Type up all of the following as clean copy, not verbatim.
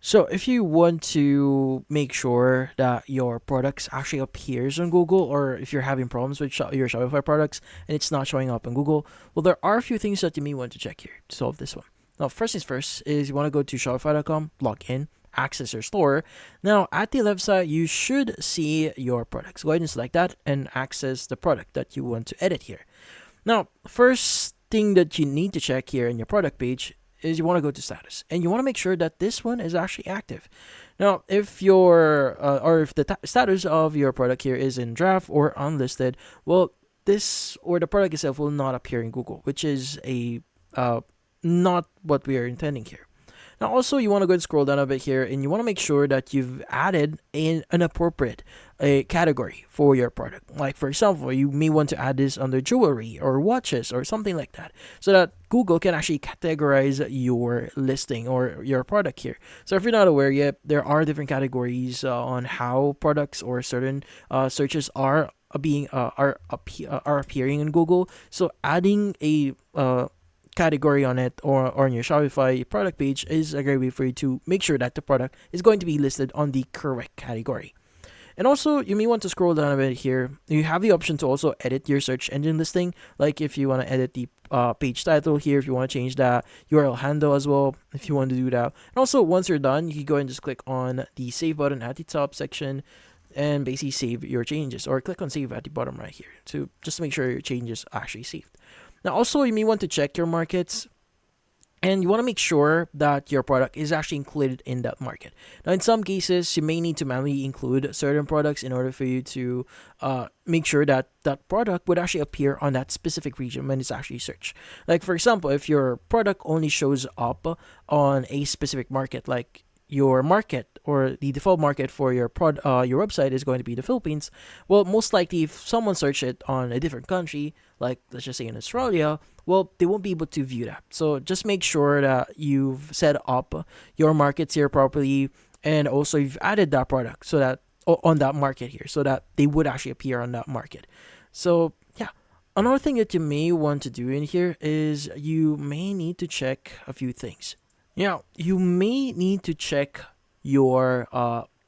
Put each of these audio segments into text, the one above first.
So if you want to make sure that your products actually appears on Google, or if you're having problems with your Shopify products and it's not showing up on Google, well, there are a few things that you may want to check here to solve this one. Now, first things first is you want to go to Shopify.com, log in, access your store. Now, at the left side, you should see your products. Go ahead and select that and access the product that you want to edit here. Now, first thing that you need to check here in your product page is you want to go to status, and you want to make sure that this one is actually active. Now, if your or if the status of your product here is in draft or unlisted, well, this or the product itself will not appear in Google, which is a not what we are intending here. Now, also, you want to go and scroll down a bit here, and you want to make sure that you've added an appropriate category for your product. Like, for example, you may want to add this under jewelry or watches or something like that, so that Google can actually categorize your listing or your product here. So, if you're not aware yet, there are different categories on how products or certain searches are appearing in Google. So, adding a category on it or on your Shopify product page is a great way for you to make sure that the product is going to be listed on the correct category. And also, you may want to scroll down a bit here. You have the option to also edit your search engine listing. Like if you want to edit the page title here, if you want to change that URL handle as well, if you want to do that. And also, once you're done, you can go and just click on the save button at the top section and basically save your changes, or click on save at the bottom right here to just make sure your changes are actually saved. Now, also, you may want to check your markets, and you want to make sure that your product is actually included in that market. Now, in some cases, you may need to manually include certain products in order for you to make sure that that product would actually appear on that specific region when it's actually searched. Like, for example, if your product only shows up on a specific market, like your market or the default market for your your website is going to be the Philippines, well, most likely if someone search it on a different country, like let's just say in Australia, well, they won't be able to view that. So just make sure that you've set up your markets here properly, and also you've added that product so that on that market here, so that they would actually appear on that market. So yeah, another thing that you may want to do in here is you may need to check a few things. You may need to check your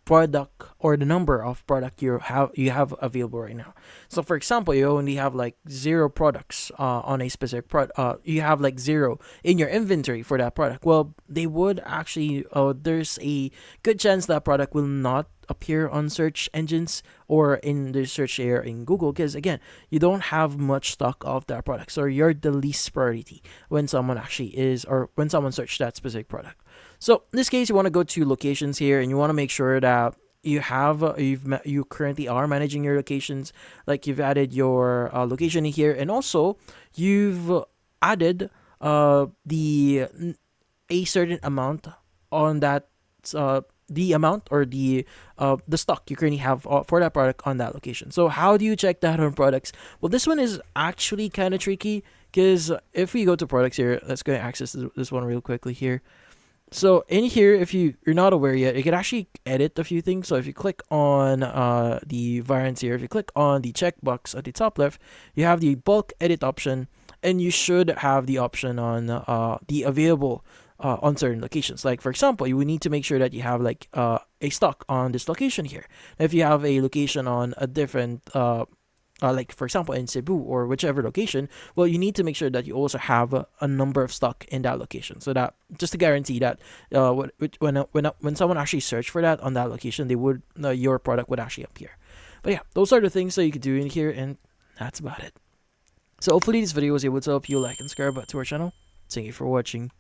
product or the number of product you have available right now. So for example, you only have like 0 products on a specific product. You have like 0 in your inventory for that product. Well, they would actually there's a good chance that product will not appear on search engines or in the search area in Google, because again, you don't have much stock of that product, so you're the least priority when someone actually is, or when someone search that specific product. So in this case, you want to go to locations here, and you want to make sure that you currently are managing your locations, like you've added your location here, and also you've added the a certain amount on that the amount or the stock you currently have for that product on that location. So how do you check that on products? Well, this one is actually kind of tricky, because if we go to products here, let's go and access this one real quickly here. So in here, if you're not aware yet, you can actually edit a few things. So if you click on the variants here, if you click on the checkbox at the top left, you have the bulk edit option, and you should have the option on the available on certain locations. Like for example, you would need to make sure that you have like a stock on this location here. If you have a location on a different like for example in Cebu or whichever location, well, you need to make sure that you also have a number of stock in that location, so that just to guarantee that when someone actually search for that on that location, they would your product would actually appear. But yeah, those are the things that you could do in here, and that's about it. So hopefully this video was able to help you like and subscribe to our channel. Thank you for watching.